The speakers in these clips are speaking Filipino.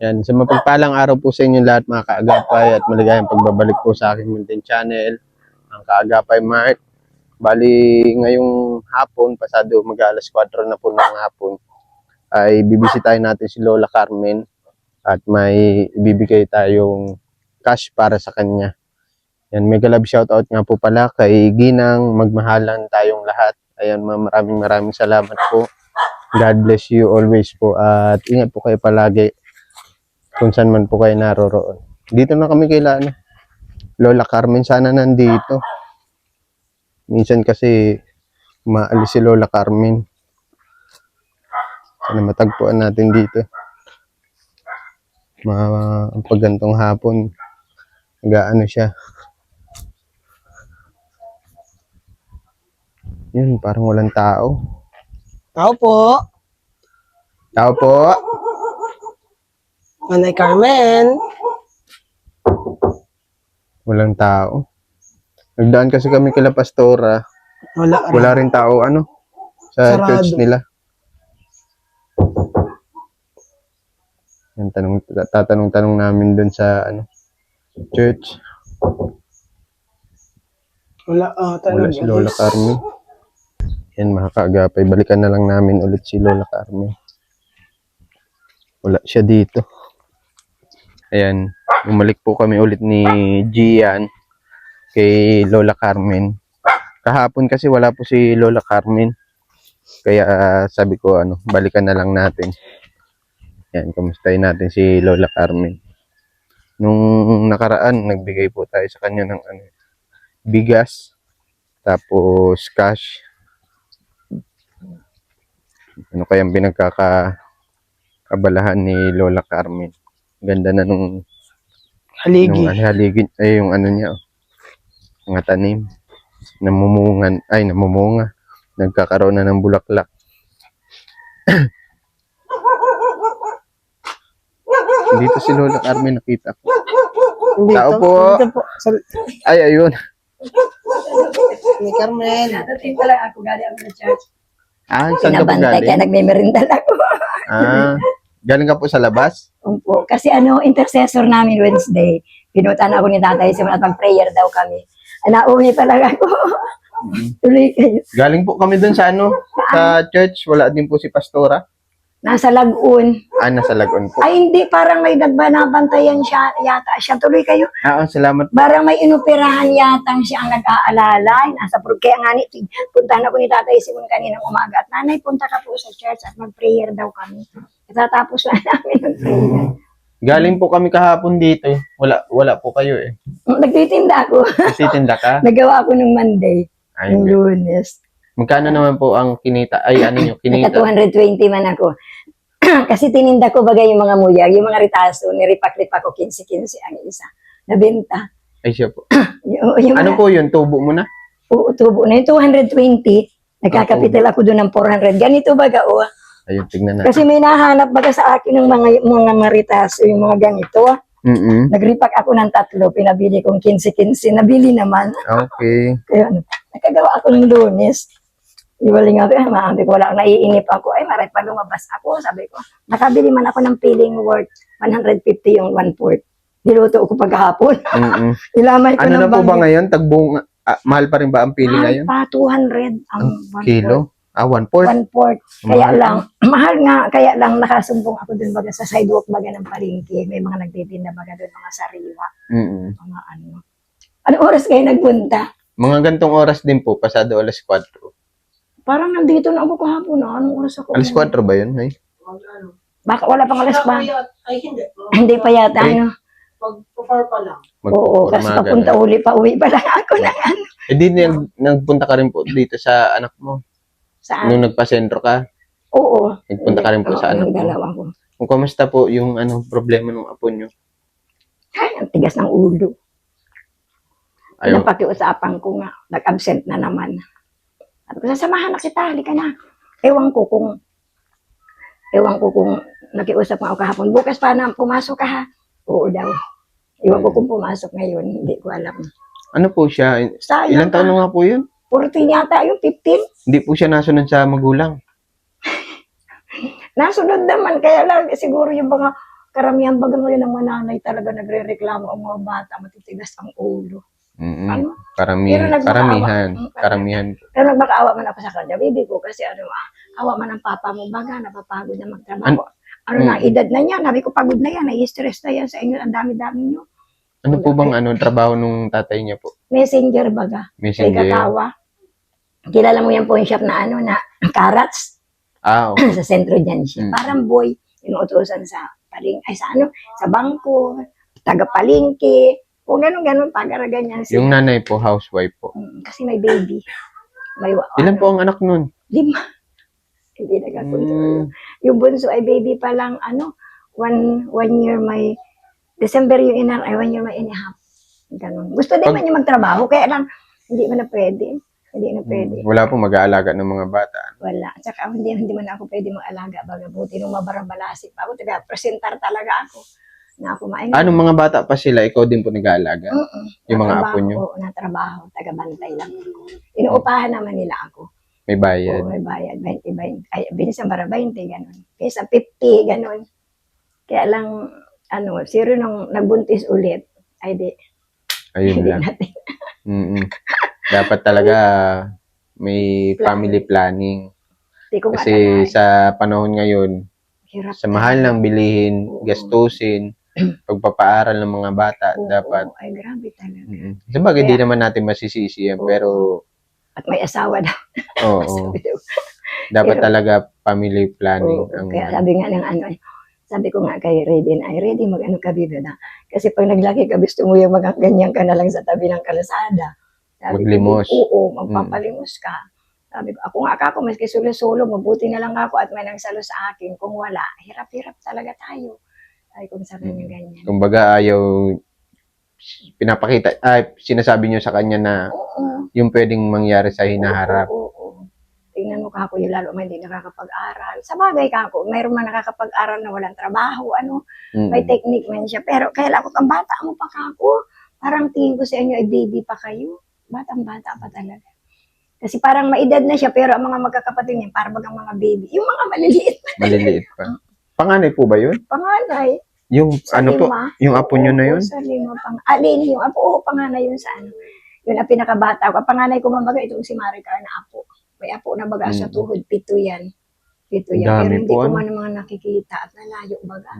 Yan, sa mapagpalang araw po sa inyo lahat mga kaagapay at maligayang pagbabalik po sa aking munting channel, ang Kaagapay Mart. Bali, ngayong hapon, pasado mag-alas 4 na po ng hapon, ay bibisitahin natin si Lola Carmen at may ibibigay tayong cash para sa kanya. Yan, mega love shoutout nga po pala kay Ginang, magmahalan tayong lahat. Ayan, maraming salamat po. God bless you always po at ingat po kayo palagi kung saan man po kayo naroroon. Dito na kami kay Lola Carmen, sana nandito. Minsan kasi maalis si Lola Carmen. Sana matagpuan natin dito. Pag gantong hapon, gaano siya. Yun, parang walang tao. Tao po. Tao po. Nanay Carmen. Walang tao. Nagdaan kasi kami kila Pastora. Wala rin tao sa Sarado. church nila. Yan, tatanong namin dun sa church. Wala Si Lola Carmen. Yan mga kaagapay, balikan na lang namin ulit si Lola Carmen. Wala siya dito. Ayan, bumalik po kami ulit ni Gian kay Lola Carmen. Kahapon kasi wala po si Lola Carmen. Kaya sabi ko balikan na lang natin. Yan, kamustahin natin si Lola Carmen. Nung nakaraan, nagbigay po tayo sa kanya ng bigas, tapos cash. Ano kayang pinagkakabalahan ni Lola Carmen? Ganda na nung haligi. Haligi, yung niya, mga tanim. Namumunga. Nagkakaroon na ng bulaklak. Dito si Lola Carmen, nakita ko. Tao po. Dito po. Ay, ayun. Ni Carmen. Natating pa lang ako galing ako ng church. Saan ka po Pinabantay kaya galing? nagmemerindal ako. Galing ka po sa labas? Opo. Kasi intercessor namin Wednesday. Pinutan ako ni Tatay Simon at mag-prayer daw kami. Nauwi talaga ako. Tuloy kayo. Galing po kami dun sa sa church. Wala din po si Pastora. Nasa Lagun. Nasa Lagon po. Ay hindi, parang may nagbanabantayan siya yata. Siya tuloy kayo. Salamat. Parang may inoperahan yatang siya ang nag-aalala. Kaya nga puntahan ako ni Tatay Simon kaninang umaga. At nanay, punta ka po sa church at mag-prayer daw kami. Tatapos na namin ng prayer. Galing po kami kahapon dito. Wala po kayo eh. Nagtitinda ako. Nagtitinda ka? Nagawa ako ng Monday. Yung Lunes. Magkano naman po ang kinita? Ay, yung kinita? Naka 220 man ako. Kasi tininda ko bagay yung mga muyag, yung mga ritaso, niripak-ripak ko 15-15 ang isa. Nabenta. Ay, siya po. yung Ano po yun? Tubo mo na? Oo, tubo na yung 220. Nagkakapital ako doon ng 400. Ganito baga, Ayun, tignan natin. Kasi may nahanap baga sa akin ng mga maritaso, yung mga ganito. Nagripak ako ng 3, pinabili kong 15-15. Nabili naman. Okay. Kaya nakagawa ako ng Lunes. Iwaling ako, sabi ko, wala, naiinip ako. Ay, maray pa lumabas ako. Sabi ko, nakabili man ako ng piling worth 150 yung 1/4. Niluto ko paghapon. Ilamay ko Ano ng na po ba ngayon? Tagbong, mahal pa rin ba ang pili ngayon? Pa 200 ang Kilo? 1/4? 1/4. Kaya lang, mahal nga, kaya lang nakasumbong ako dun baga sa sidewalk baga ng palengke. May mga nagtitinda baga dun, mga sariwa. Mga ano. Anong oras kayo nagpunta? Mga gantong oras din po, pasado alas 4. Parang nandito na ako kahapon. Anong oras ako? Alas 4 ba yun? Ay? Baka wala pang alas pa. Ay, hindi. Hindi pa yata, Ay. Mag-4 pa lang. Oo, kasi papunta uli pa uwi pa lang ako ng ano. Di nagpunta ka rin po dito sa anak mo. Saan? Nung nagpa-sentro ka, Oo. nagpunta ka rin po sa anak mo. Dalawa ko. Kung kamusta po yung problema ng apo nyo? Ay, ang tigas ng ulo. Ayaw. Napakiusapan ko nga. Nag-absent na naman. Sabi ko, sasamahan na kita, halika na. Ewan ko kung nakiusap nga ako kahapon. Bukas pa na pumasok ka ha. Oo daw. Ewan ko kung pumasok ngayon. Hindi ko alam. Ano po siya? Sayang Ilang taon ka. na nga po yun? 14 yata yung 15. Hindi po siya nasunod sa magulang. Nasunod naman. Kaya lang siguro yung mga karamihan baga ngayon ng mananay talaga nagre-reklamo ang mga bata, matitigas ang ulo. Ano? Karamihan. Pero Karamihan. nagmakaawa. Karamihan. Pero nagmakaawa man ako sa kanya, baby ko, kasi awa man ang papa mo, baga, napapagod na magtrabaho. Ano na, edad na niya, sabi ko, pagod na yan, nai-stress na yan sa inyo, ang dami-dami nyo. Ano po bang trabaho nung tatay niya po? Messenger baga, kay Messenger. Kakawa. Kilala mo yung pawn shop na na carrots, Okay. sa sentro dyan siya. Mm. Parang boy, inuutosan sa sa bangko, taga-palingki, kung gano'n-gano'n, pagara-ganyan siya. Yung nanay po, housewife po. Kasi may baby. May, Ilan po ang anak nun? 5. Hindi nagkakontrol. Yung bunso ay baby pa lang, 1 year may, December yung inar, ay 1 year may inihap. Ganun. Gusto din man yung magtrabaho, kaya lang, hindi man na pwede. Hindi na pwede. Wala po mag-aalaga ng mga bata. Wala. Tsaka hindi man ako pwede mag-alaga. Baga, buti nung mabarang-balasip ako, presentar talaga ako. Na ako maingay. Anong mga bata pa sila? Ikaw din po nag-aalaga? Yung mga apo nyo? Oo, natrabaho. Taga-bantay lang ako. Inuupahan naman nila ako. May bayad? Oo, may bayad. 20. Ay, binsan para 20, gano'n. Binsan 50, gano'n. Kaya lang, zero nung nagbuntis ulit, ay di, Ayun hindi lang. natin. Dapat talaga may family planning. Di ko Kasi sa panahon ngayon, hirap sa mahal ng bilihin, Oo. gastusin, pagpapaaral ng mga bata, Oo, dapat. ay, grabe talaga. Sabagay, di Kaya- naman natin masisisi yan, Oo. pero At may asawa daw. oo, Sabi daw. dapat Pero- talaga family planning. Oo, ang kaya sabi nga ng sabi ko nga kay Redin, ay ready mag-ano ka bida na. Kasi pag naglaki ka, gusto mo yung ganyan ka na lang sa tabi ng kalsada. Sabi Maglimos. Ko, oo, magpapalimos ka. Sabi ko, ako nga ako, maski solo-solo, mabuti na lang ako at may nagsalo sa akin. Kung wala, hirap-hirap talaga tayo. Sabi ko sa kanya ganyan. Kumbaga, ayaw sinasabi nyo sa kanya na Oo. yung pwedeng mangyari sa hinaharap. Oo. Tingnan mo kako, yung lalo may hindi nakakapag-aral. Sa bagay kako, mayroon man nakakapag-aral na walang trabaho, may technique man siya. Pero kaya lang ang bata mo pa kako, parang tingin ko sa inyo, ay baby pa kayo. Batang-bata pa talaga. Kasi parang maedad na siya, pero ang mga magkakapatid niya, parang ang mga baby. Yung mga maliliit na Maliliit pa. Panganay po ba yun? panganay. Yung Sa po? 5. Yung apo nyo na yun? Oo, sa 5. Alin, yung apo, panganay yun sa Yun ang pinakabata ko. Panganay ko mambaga, itong si Maricar na apo. May apo na baga sa tuhod, 7 yan. 7 yan. Dami Pero hindi po, ko man mga nakikita at nalayo baga.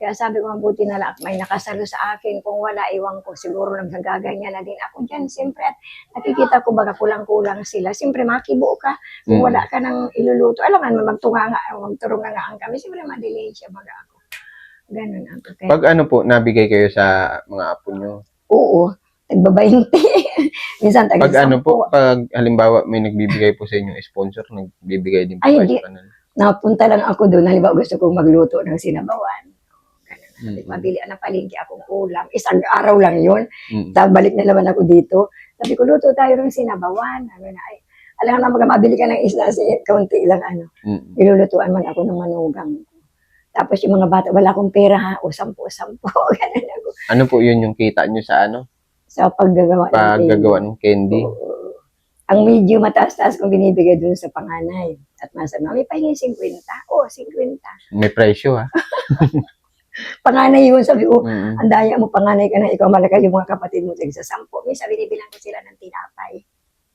Kaya sabi ko, mabuti na lang at may nakasalo sa akin. Kung wala, iwan ko. Siguro nagagaganyan na din ako dyan. Siyempre, at nakikita ko baga kulang-kulang sila. Siyempre, makibuo ka. Kung wala ka ng iluluto, alam nga, magturunga-ang kami. Siyempre, madelay siya baga ako. Ganun ako. Kaya, Pag po, nabigay kayo sa mga apo nyo? oo, tagba-20. Minsan taga Pag pag halimbawa may nagbibigay po sa inyo sponsor, nagbibigay din po Ay, kayo hindi. sa kanila? Napunta lang ako doon. Halimbawa, gusto kong magluto ng sinabawan. Mm. Mabili na palengke akong ulam. Isang araw lang yun. Mm. Tapos balik na naman ako dito. Sabi ko, luto tayo ng sinabawan. Sabi na, ay, alam na mabili ka ng isla, kaunti lang Mm. Ilulutuan man ako ng manugang. Tapos yung mga bata, wala akong pera ha, o 10. Ganun ako. Ano po yun yung kita nyo sa Sa paggagawa paggagawa ng candy? Oo. Ang medyo mataas-taas kong binibigay dun sa panganay. At nasa mami, pahingin 50. Oh, 50. May presyo ha? Panganay yun, sabi ko, Mm. ang daya mo, panganay ka na, ikaw malaka yung mga kapatid mo sa 10. Minsan binibilang ko sila ng tinapay.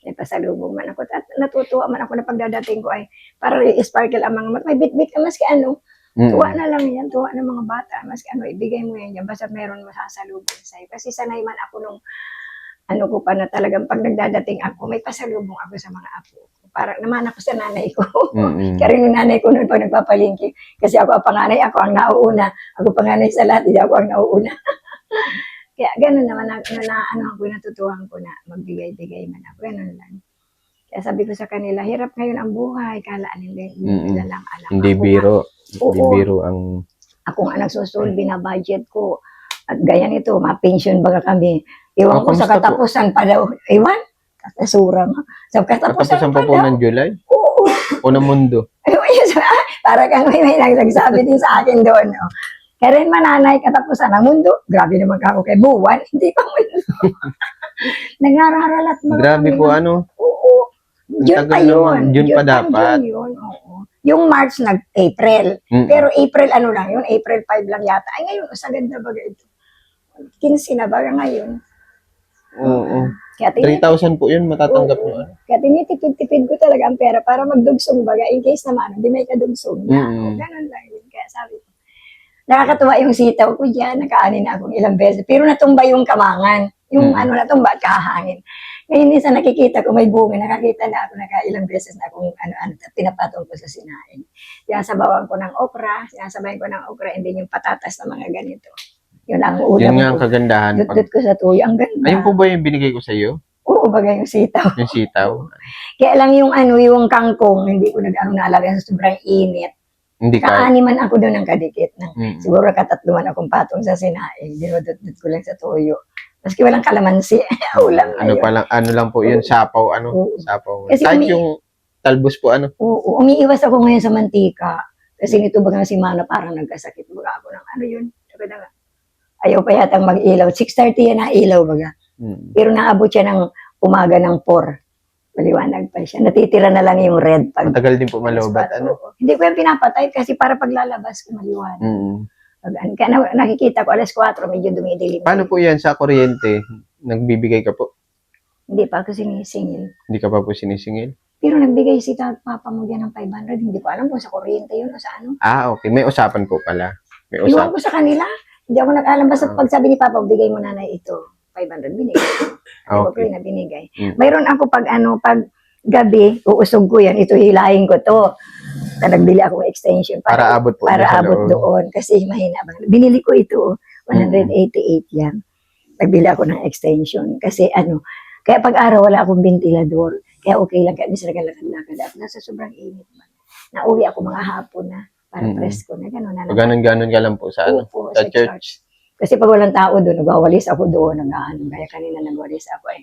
May pasalubong man ako. At natutuwa man ako na pagdadating ko ay para i-sparkle ang mga may bit-bit ka maski tuwa na lang yan, tuwa ng mga bata. Maski ibigay mo yan dyan, basta meron masasalubong sa'yo. Kasi sanay man ako nung ko pa na talagang pag nagdadating ako, may pasalubong ako sa mga apo. Parang naman ako sa nanay ko. Mm. Kaya rin yung nanay ko noon pag nagpapalingki. Kasi ako ang panganay, ako ang nauuna. Ako panganay sa lahat, hindi ako ang nauuna. Kaya ganun naman, natutuhan ko na magbigay-bigay man ako. Ganun lang. Kaya sabi ko sa kanila, hirap ngayon ang buhay. Kala nila lang alam. Hindi Ako biro. Hindi Oo. biro ang... Ako nga nagsusul, binabudget ko. At gaya nito, ma-pension baga kami. Iwan ko sa kamusta po? katapusan pa daw. Iwan? Katasura nga. Sa Katapusan katapusan pa pa po daw. ng July? Oo. O ng mundo? Para kang may nagsabi din sa akin doon. No? Kaya rin mananay, katapusan ng mundo. Grabe naman ako kay buwan. Hindi pa mundo. Nangararat mga Grabe kami po ng- ano? Oo. June pa tagal naman. yun. June pa dapat. June yun. Oo. Yung March nag-April. Mm. Pero April ano lang yun, April 5 lang yata. Ay ngayon, sagad na baga ito. 15 na baga ngayon. Oo. Kaya 3,000 po yun, matatanggap nyo. Ano? Kaya tinitipid-tipid ko talaga ang pera para magdugsong baga in case naman, hindi may kadugsong na. Mm. Ganun lang yun. Kaya sabi ko, nakakatuwa yung sitaw ko dyan, nakaanin na akong ilang beses. Pero natumba yung kamangan. Yung Mm. ano natumba at kahangin. Ngayon minsan nakikita ko may bunga, nakakita na ako nakailang beses na akong pinapatong ko sa sinain. Sinasabawan ko ng okra, sinasabayan ko ng okra, and then yung patatas na mga ganito. Yun ang ulam Yun nga ang ko. kagandahan. Dut-dut ko sa tuyo. Ang ganda. Ayun po ba yung binigay ko sa iyo? Oo, bagay yung sitaw. Yung sitaw? Kaya lang yung yung kangkong, hindi ko nalagay sa sobrang init. Hindi ka. Kaaniman ako doon ng kadikit. Mm. Siguro katatluman akong patong sa sinaing. Dinudut-dut ko lang sa tuyo. Maski walang kalamansi. Ulam na yun. Ano lang po yun, sapaw, Oo. sapaw. Kasi Kahit yung talbos po, ano? Oo, umiiwas ako ngayon sa mantika. Kasi nito baga si Mana parang nagkasakit. Baga ako ng ano yun. Sabi na nga, ayaw pa yatang mag-ilaw. 6:30 yan na ilaw baga. Mm. Pero naabot siya ng umaga ng 4. Maliwanag pa siya. Natitira na lang yung red. Pag, Matagal din po malobat, ano? Oo. Hindi ko yung pinapatay kasi para paglalabas ko maliwanag. Mm. Kaya nakikita ko alas 4, medyo dumidilim. Paano po yan sa kuryente? Nagbibigay ka po? Hindi pa ako sinisingil. Hindi ka pa po sinisingil? Pero nagbigay si Papa mo yan ng 500. Hindi ko alam kung sa kuryente yun o sa ano. Ah, okay. May usapan po pala. May Iwan usapan. ko sa kanila. Hindi ako nag-alam. Basta pag sabi ni Papa, bigay mo nanay ito. 500 binigay. Okay. Na binigay. Mm. Mayroon ako pag gabi, uusog ko yan. Ito hilahin ko to. Nagbili ako ng extension. Para abot po. Para doon sa abot loob. doon. Kasi mahina. Binili ko ito. 188 yan. Nagbili ako ng extension. Kasi kaya pag araw wala akong ventilador. Kaya okay lang. Kaya minsan naglalakad-lakad ako. Nasa sobrang init man. Nauwi ako mga hapon na. Para presko na. Gano'n na lang. Ganon-ganon ka lang po sa ano? Opo, Sa church. Kasi pag walang tao doon, nagwawalis ako doon, kaya kanina nagwalis ako eh.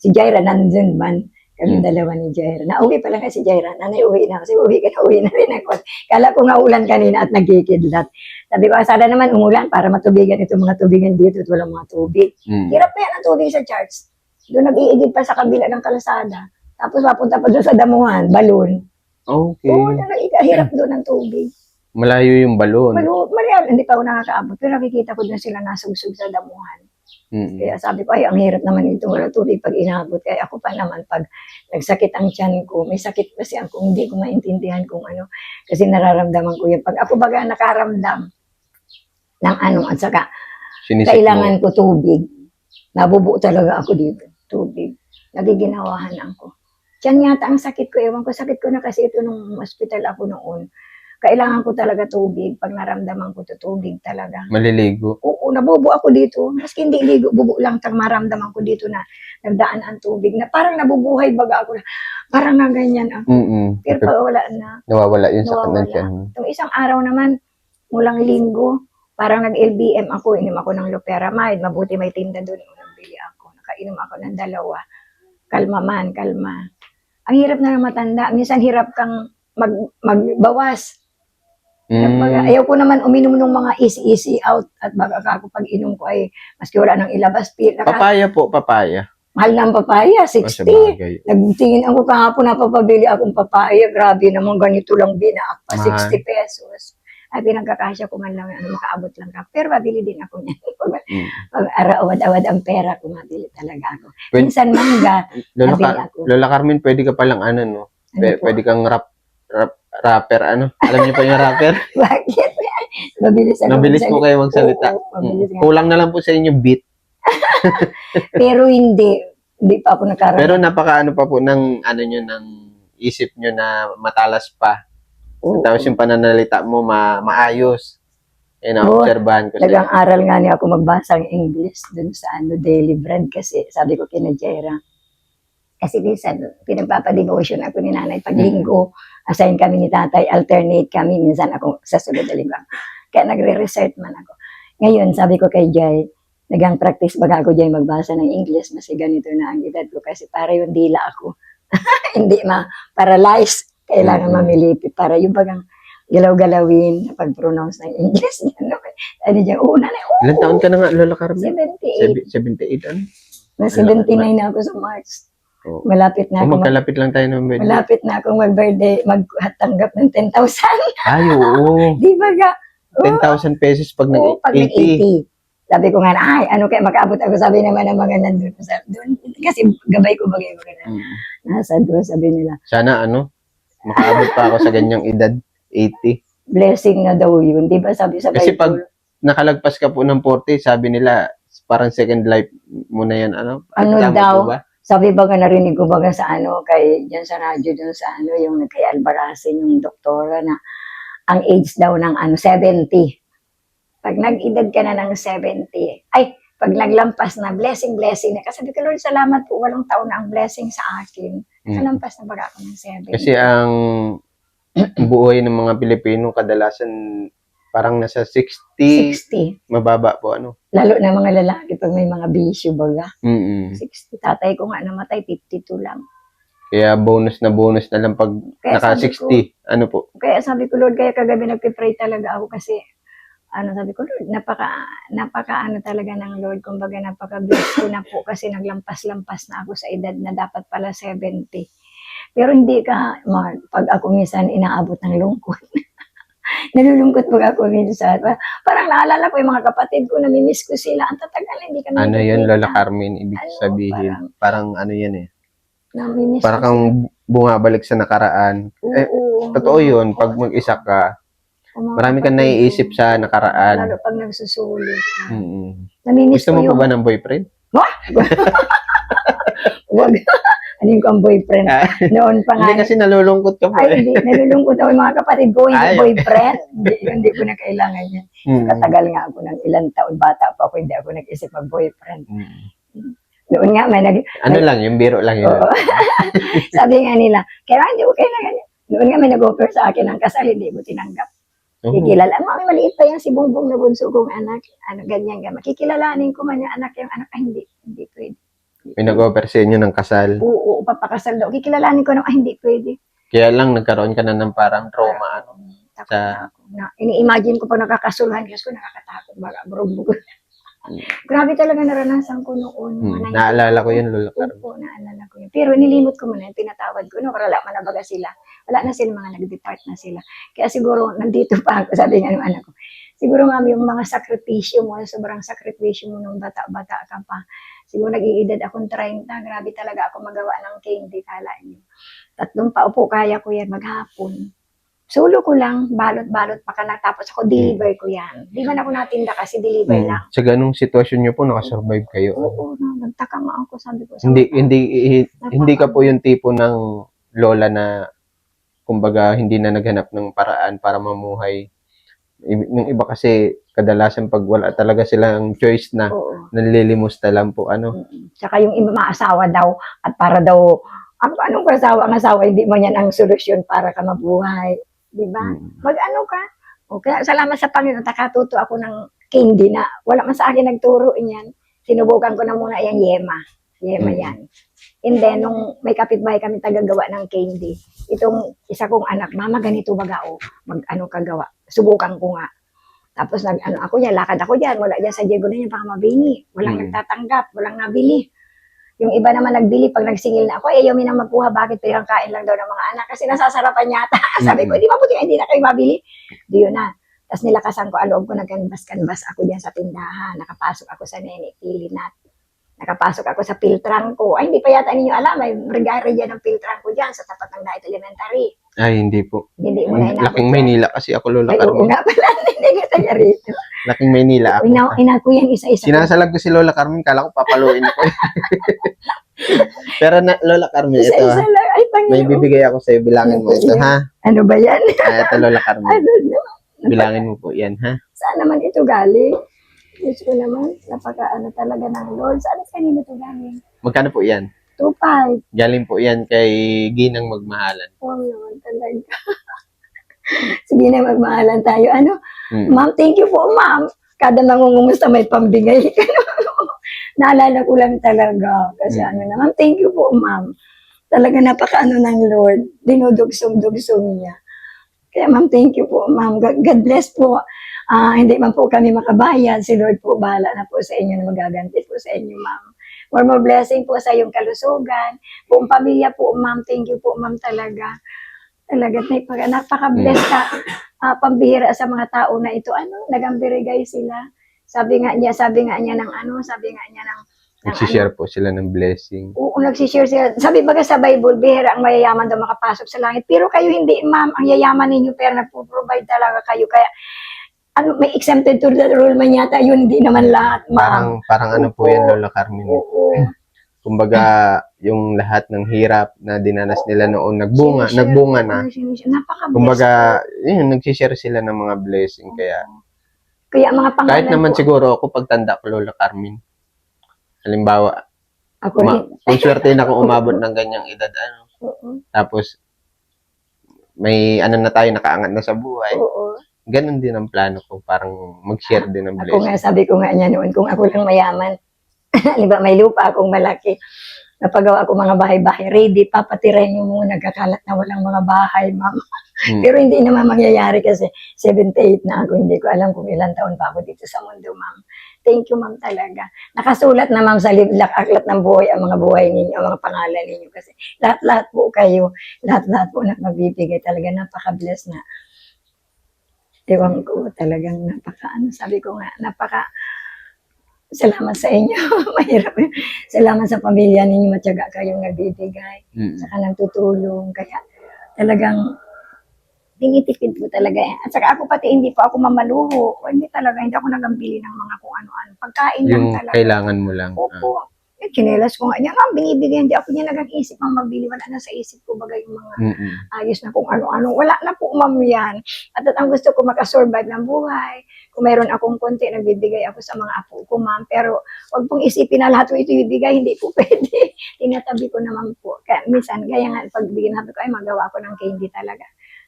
Si Jaira nandun man, kami dalawa ni Jaira. Nauwi pa lang si Jaira, nanay uwi na kasi uwi na rin ako. Kala ko nga ulan kanina at nagkikidlat. Sabi ko, sana naman umulan para matubigan itong mga tubigan dito at walang mga tubig. Mm. Hirap na yan ang tubig sa church. Doon nag-iigid pa sa kabila ng kalsada. Tapos papunta pa doon sa damuhan, balon. Okay. Oo, hirap doon ang tubig. Malayo yung balon. Malayal, hindi pa ako nakakaabot. Pero nakikita ko doon sila nasugsug sa damuhan. Mm. Kaya sabi ko, ay, ang hirap naman ito, wala tubig pag inabot. Kaya ako pa naman, pag nagsakit ang tiyan ko, may sakit kasi ako, hindi ko maintindihan kung ano, kasi nararamdaman ko yun. Pag ako baga nakaramdam ng at saka Sinisip kailangan mo. ko tubig, nabubuo talaga ako dito, tubig. Nagiginawahan ako. Tiyan yata ang sakit ko, ewan ko, sakit ko na kasi ito nung hospital ako noon. Kailangan ko talaga tubig. Pag naramdaman ko to tubig talaga. Maliligo. Oo, nabubo ako dito. Maski hindi ligo, bubo lang tang maramdaman ko dito na nagdaan ang tubig. Na parang nabubuhay baga ako na parang na ganyan ako. Mm. Pero pag wala na, Nawawala yung sakit ng nawawala. tiyan. Itong isang araw naman, mulang linggo, parang nag-LBM ako, inom ako ng loperamide. Mabuti may tinda doon. Nabili ako. Nakainom ako ng 2. Kalma man, kalma. Ang hirap na ng matanda. Minsan hirap kang magbawas. Ayaw ko naman uminom ng mga easy out at baga ako pag inom ko ay maski wala nang ilabas. Papaya po, papaya. Mahal ng papaya, Sa 60. bagay. Nagtingin ako kahapon na papabili akong papaya. Grabe naman, ganito lang binaak pa, Mahal. 60 pesos. Ay, pinagkakasya ko man lang, makaabot lang ka. Pero mabili din ako niyan. Pag awad-awad ang pera ko, mabili talaga ako. Pwede- Minsan mangga, Lola, nabili ako. Lola Carmen, pwede ka palang no? Ano po? Pwede kang rapper, Alam niyo pa yung rapper? Bakit? Mabilis ako. Mabilis po kayo magsalita. Oo, mabilis nga. Kulang na lang po sa inyo beat. Pero hindi pa ako nakaramdam. Pero napaka pa po ng ng isip nyo na matalas pa. Oo. Tapos yung pananalita mo maayos. Oo. Obserbahan ko sa Nag-aral nga niya ako magbasa ng English dun sa Daily Bread kasi sabi ko kina Jaira. Kasi minsan, pinagpapadevotion ako ni nanay. Pag linggo, assign kami ni tatay, alternate kami. Minsan ako sa sunod na linggo. Kaya nagre-recite man ako. Ngayon, sabi ko kay Jay, nagang practice baga ako Jay magbasa ng English. Kasi ganito na ang edad ko. Kasi para yung dila ako. Hindi ma-paralyze. Kailangan mamilipit. Para yung bagang galaw-galawin pag-pronounce ng English niya. No? Ano dyan, nanay, Ilan taon ka na nga, Lola Carmen? 78. 78, Na 79 na ako sa March. Oo. Malapit na Kung ako. magkalapit lang tayo ng birthday. Malapit na akong mag-birthday, magtanggap ng 10,000. Ay, oo. Di ba ga? 10,000 pesos pag Oo, pag nag-80. nag-80. Sabi ko nga, ay, ano kaya makaabot ako, sabi naman ng mga nandun. Doon, kasi gabay ko bagay mga na. Mm. Nasa doon, sabi nila, Sana makaabot pa ako sa ganyang edad, 80. blessing na daw yun. Di ba sabi sa Kasi pag Bible? nakalagpas ka po ng 40, sabi nila, parang second life mo na yan, Ano Tama daw? po ba? Sabi ba nga narinig ko baga sa kay dyan sa radyo, dun sa yung kay Albarazin, yung doktora na ang age daw ng 70. Pag nag-edad ka na ng 70, ay, pag naglampas na, blessing na. Kasi sabi ko, Lord, salamat po, 8 taon na ang blessing sa akin. Nalampas na baga ako ng 70. Kasi ang buhay ng mga Pilipino, kadalasan parang nasa 60, 60. mababa po, Lalo na mga lalaki pag may mga bisyo baga. Mm-mm. 60. Tatay ko nga namatay, 52 lang. Kaya bonus na lang pag Kaya naka sabi 60. Ano po? Kaya sabi ko, Lord, kaya kagabi nagpipray talaga ako kasi sabi ko, Lord, napaka talaga ng Lord, kumbaga napaka-bless ko na po kasi naglampas-lampas na ako sa edad na dapat pala 70. Pero hindi ka, pag ako minsan inaabot ng lungkot. Nalulungkot pag ako minsan. Parang naalala ko yung mga kapatid ko, namimiss ko sila. Ang tatagal, hindi kami Ano yun, nagkikita. Lola Carmen, ibig sabihin. Parang yan eh. Namimiss Parang ko kang sila. bumabalik sa nakaraan. Oo, Totoo yun, pag mag-isa ka, marami kang naiisip sa nakaraan. Lalo pag nagsusulit ka. Mm-mm. Namimiss Gusto ko mo yung... pa ba ng boyfriend? Wag. Ano yung kang boyfriend? Noon pa nga. Hindi kasi nalulungkot ka po Ay, hindi. Nalulungkot ako yung mga kapatid ko. Hindi Ay, boyfriend. Hindi ko na kailangan yan. Katagal nga ako ng ilang taon. Bata pa ako, hindi ako nag-isip mag-boyfriend. Noon nga, Ano lang, yung biro lang yun. Oo. Sabi nga nila, kaya hindi ko kailangan yan. Noon nga may nag-offer sa akin ng kasal, hindi ko tinanggap. Kikilala, maliit pa yan si Bongbong na bunso kong anak. Ganyan ka. Makikilalanin ko man yung anak, hindi pwede. May nag-offer sa inyo ng kasal. Oo, papakasal daw. Kikilalanin ko hindi pwede. Kaya lang, nagkaroon ka na ng parang trauma. Takot na ako. Ini-imagine ko pag nakakasuluhan, Diyos ko, nakakatakot. Baga, burog-burog. Grabe talaga naranasan ko noon. Naalala ko yun, Lola Carmen. Oo, naalala ko yun. Pero nilimot ko muna, pinatawad ko. Wala man na baga sila. Wala na sila, mga nag-depart na sila. Kaya siguro, nandito pa ako, sabi nga ng anak ko. Siguro, mami, yung mga sakripisyo mo, sobrang sakripisyo mo nung bata-bata ka pa. Siguro nag-iedad akong 30, grabe talaga ako magawa ng candy, kala niyo. 3 paupo, kaya ko yan maghapon. Solo ko lang, balot-balot pa ka na, tapos ako deliver ko yan. Di man ako natinda kasi deliver lang. Sa ganung sitwasyon nyo po, nakasurvive kayo. Oo, nagtaka nga ako, sabi ko. Hindi ka po yung tipo ng lola na, kumbaga, hindi na naghanap ng paraan para mamuhay. Yung iba kasi, kadalasan pag wala talaga silang choice na, nanlilimusta lang po, Tsaka yung iba maasawa daw, at para daw, anong kasawa? Ang asawa, hindi mo yan ang solusyon para ka mabuhay. Diba? Mag-ano ka? Okay, salamat sa Panginoon, nakatuto ako ng candy na wala man sa akin nagturo niyan. Sinubukan ko na muna yung yema. Yema yan. And then, nung may kapitbahay kami tagagawa ng candy, itong isa kong anak, mama, ganito baga o, mag-ano ka gawa. Subukan ko nga. Tapos ako yan, lakad ako dyan, wala dyan sa Diego na yan, baka mabini. Walang nagtatanggap, walang nabili. Yung iba naman nagbili, pag nagsingil na ako, ayaw mi nang magkuha, bakit pirang kain lang daw ng mga anak? Kasi nasasarapan yata. Sabi ko, di mabuti, hindi na kayo mabili. Di yun na. Tapos nilakasan ko, loob ko, nag-canvas ako dyan sa tindahan. Nakapasok ako sa Nene Pilinat. Nakapasok ako sa Piltrang ko. Ay, hindi pa yata ninyo alam, may regari dyan ng Piltrang ko dyan sa tapat ng Diet Elementary. Ay, hindi po. Hindi mo na inabot. Laking Maynila kasi ako, Lola Ay, oo Carmen. nga pala, hindi kita niya rito. Laking Maynila ako. Inaku yan isa-isa. Sinasalag ko si Lola Carmen, kala ko papaluin ako. Pero Lola Carmen, ito Isa-isa lang. Ay, Panginoon. may bibigay ako sa'yo, bilangin mo ito, ha? Ano ba yan? Ito, Lola Carmen. Ano na? Bilangin mo po yan, ha? Saan naman ito galing? Diyos ko naman, talaga ng Lord. Saan kanina ito galing? Magkano po yan? 2.5. Galing po yan kay Ginang Magmahalan. Oo naman talaga. Sige na, magmahalan tayo. Ma'am, thank you po, ma'am. Kada mangungumusta may pambigay. Naalala ko lang talaga. Kasi ma'am, thank you po, ma'am. Talaga napaka-ano ng Lord. Dinudugsong-dugsong niya. Kaya ma'am, thank you po, ma'am. God bless po. Hindi man po kami makabayad. Si Lord po, bahala na po sa inyo na magaganti po sa inyo, ma'am. more blessing po sa iyong kalusugan. Buong pamilya po, ma'am. Thank you po, ma'am, talaga. Talaga, napaka-bless ka. Pambihira sa mga tao na ito. Ano, nagambirigay sila. Sabi nga niya ng Nagsishare po sila ng blessing. Oo, nagsishare sila. Sabi baga sa Bible, bihira ang mayayaman daw makapasok sa langit. Pero kayo hindi, ma'am. Ang yayaman ninyo, pero nagpo-provide talaga kayo. Kaya, may exempted to the rule man yata. Yun, hindi naman lahat, ma'am. Parang ano po yan, Lola Carmen. Oo. Kumbaga, yung lahat ng hirap na dinanas nila noon, nagbunga na. Napaka-bless. Kumbaga, yun, nagsishare sila ng mga blessing. Kaya mga pangalan Kahit naman po, siguro ako, pagtanda ko, Lola Carmen, halimbawa, ako rin. kung swerte na kung umabot ng ganyang edad, Oo. tapos, may ano na tayo, nakaangat na sa buhay. Oo. Ganon din ang plano ko, parang mag-share din ng Ako blessing. nga, sabi ko nga niya noon, kung ako lang mayaman, halimbawa may lupa akong malaki, napagawa ako mga bahay-bahay, ready, papatirahin yung mga nagkakalat na walang mga bahay, ma'am. Pero hindi naman mangyayari kasi 78 na ako, hindi ko alam kung ilang taon pa ako dito sa mundo, ma'am. Thank you, ma'am, talaga. Nakasulat na, ma'am, sa aklat ng buhay ang mga buhay ninyo, ang mga pangalan ninyo kasi lahat-lahat po kayo, lahat-lahat po na magbibigay talaga, napaka-bless na. Ewan ko, talagang sabi ko nga, salamat sa inyo. Mahirap yun. Salamat sa pamilya ninyo, matyaga kayong nagbibigay. Saka nagtutulong. Kaya talagang tinitipid po talaga. At saka ako pati hindi po ako mamaluho. Hindi ako nagambili ng mga kung ano-ano. Pagkain lang Yung talaga. kailangan mo lang. Opo. Yung chinelas ko nga niya, binibigay. Hindi ako niya nag-iisip ang magbili. Wala na sa isip ko bagay yung mga ayos na kung ano-ano. Wala na po, ma'am, yan. At ang gusto ko makasurvive ng buhay. Kung mayroon akong konti, nagbibigay ako sa mga apo ko, ma'am. Pero wag pong isipin na lahat ito ibibigay, hindi po pwede. Tinatabi ko naman po. Kaya minsan, gaya nga, pag bigyan natin ko, ay magawa ko ng candy talaga.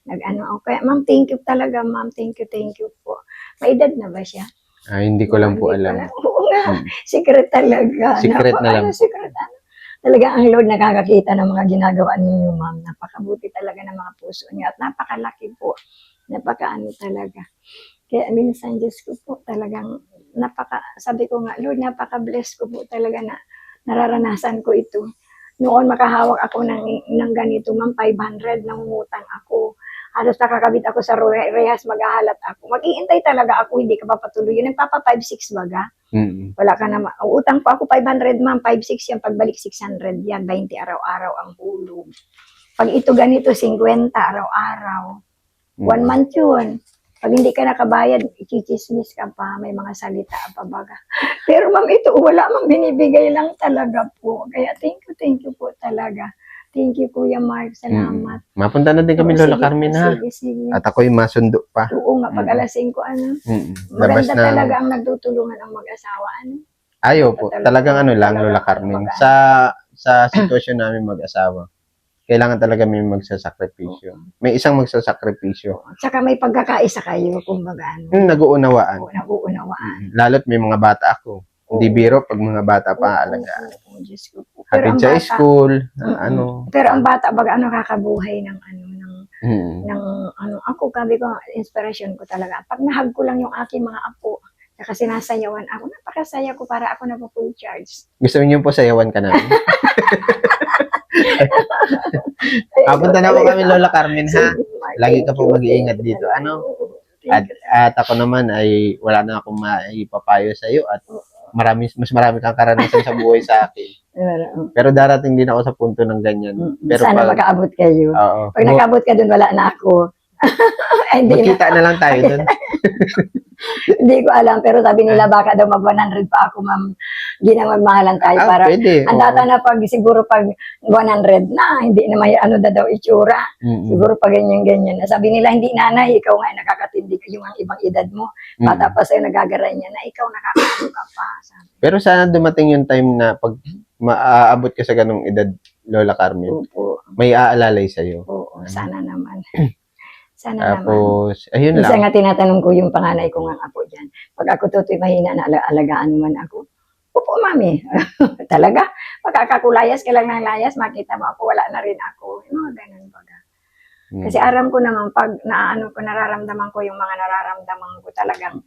Nag-ano ako. Kaya, ma'am, thank you talaga, ma'am. Thank you po. May edad na ba siya? Hindi ko lang po Hindi alam. pala. Oo nga. Secret talaga. Secret na lang. Secret ano. Talaga ang Lord nakakakita ng mga ginagawa ninyo, ma'am. Napakabuti talaga ng mga puso niyo at napakalaki po. Napakaano talaga. Kaya minsan, Diyos ko po, talagang sabi ko nga, Lord, napaka-bless ko po talaga na nararanasan ko ito. Noon makahawak ako ng ganito, ma'am, 500, nangungutang ako. Halos nakakabit ako sa rehas, maghahalat ako. Mag-iintay talaga ako, hindi ka papatuloy. Yun, nagpapa 5-6 baga. Wala ka naman. Utang po ako 500, ma'am, 5-6 yan. Pagbalik 600 yan, 20 araw-araw ang hulog. Pag ito ganito, 50 araw-araw. 1 month yun. Pag hindi ka nakabayad, ikichismis ka pa, may mga salita pa baga. Pero ma'am, ito, wala mang binibigay lang talaga po. Kaya thank you po talaga. Thank you, Kuya Mark. Salamat. Mapunta na din kami, Lola Carmen, ha? Sige. At ako'y masundo pa. Oo nga, pag alas 5, Labas maganda na. talaga ang nagtutulungan ang mag-asawa. Ayaw po. Talagang lang, Lola Carmen. Sa sitwasyon namin mag-asawa, kailangan talaga may magsasakripisyo. May isang magsasakripisyo. Tsaka may pagkakaisa kayo, kumbaga. Nag-uunawaan. Nag-uunawaan. Lalo't may mga bata ako. Hindi biro pag mga bata pa alagaan. Diyos ko po. Hatid sa school, Pero ang bata, baga kakabuhay ng ako, sabi ko, inspiration ko talaga. Pag nahag ko lang yung aking mga apo, saka sinasayawan ako, napakasaya ko para ako na full charge. Gusto niyo po sayawan ka namin? Punta na po kami, Lola Carmen, ha? Lagi ka po mag-iingat dito. At ako naman ay wala na akong maipapayo sa iyo at mas marami kang karanasan sa buhay sa akin. Pero darating din ako sa punto ng ganyan. Pero sana makaabot kayo. Oo. Pag nakaabot ka dun, wala na ako. Magkita na lang tayo dun. Hindi ko alam, pero sabi nila baka daw mag-100 pa ako, ma'am. Ginamagmahalan tayo para pwede. ang data na siguro pag 100 na, hindi na may daw itsura. Siguro pag ganyan-ganyan. Sabi nila, hindi nanay, ikaw nga nakakatindi ka yung ibang edad mo. Bata pa sa'yo nagagaray niya na ikaw nakakatindi ka pa. Sabi. Pero sana dumating yung time na pag maaabot ka sa ganong edad, Lola Carmen, may aalalay sa'yo. Oo, sana naman. Tapos, ayun Isa lang. nga tinatanong ko yung panganay ko nga apo dyan. Pag ako tutoy mahina na alagaan man ako. Opo, mami. Talaga? Pagkakakulayas ka lang ng layas, makita mo ako, wala na rin ako. Yung mga ganun baga. Kasi aram ko naman, pag nararamdaman ko yung mga nararamdaman ko talagang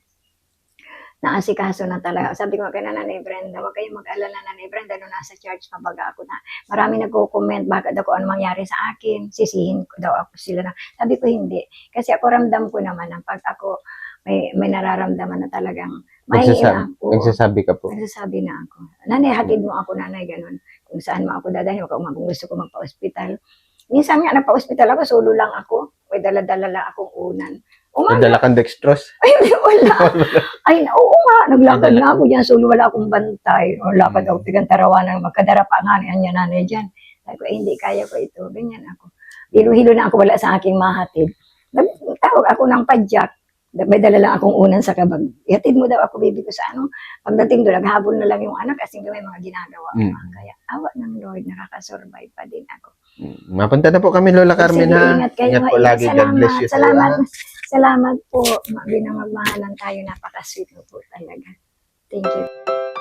naasikaso na talaga. Sabi ko kay Nanay Brenda, huwag kayong mag-alala Nanay Brenda, no nasa church mabaga ako na. Marami nagko-comment, bakit ako ano mangyari sa akin, sisihin ko daw ako sila na. Sabi ko hindi, kasi ako ramdam ko naman na pag ako may nararamdaman na talagang mahihiya ako. Nagsasabi ka po. Nagsasabi na ako. Nanay, hatid mo ako, nanay, ganun. Kung saan mo ako dadalhin, kung gusto ko magpa-hospital. Minsan nga, nagpa-hospital ako, solo lang ako. May dala-dala lang akong unan. Nadala kang dextrose. Ay, wala. Ay, oo nga, naglakad na ako dyan, solo, wala akong bantay. O, lakad ako, pigang tarawanan, magkadarapa nga niya nanay dyan. Sabi ko, hindi, kaya ko ito. Ganyan ako. Hilo-hilo na ako, wala sa aking mahatid. Tawag ako ng padyak. May dala lang akong unan sa kabag. Ihatid mo daw ako, baby ko, sa ano. Pagdating doon, naghabol na lang yung anak kasi may mga ginagawa. Kaya, awa ng Lord, nakakasurvive pa din ako. Mapunta na po kami, Lola Carmen, Sige, ha? ingat kayo. Ingat po lagi. God bless you. Salamat po. Binamagmahalan tayo. Napaka-sweet mo po talaga. Thank you.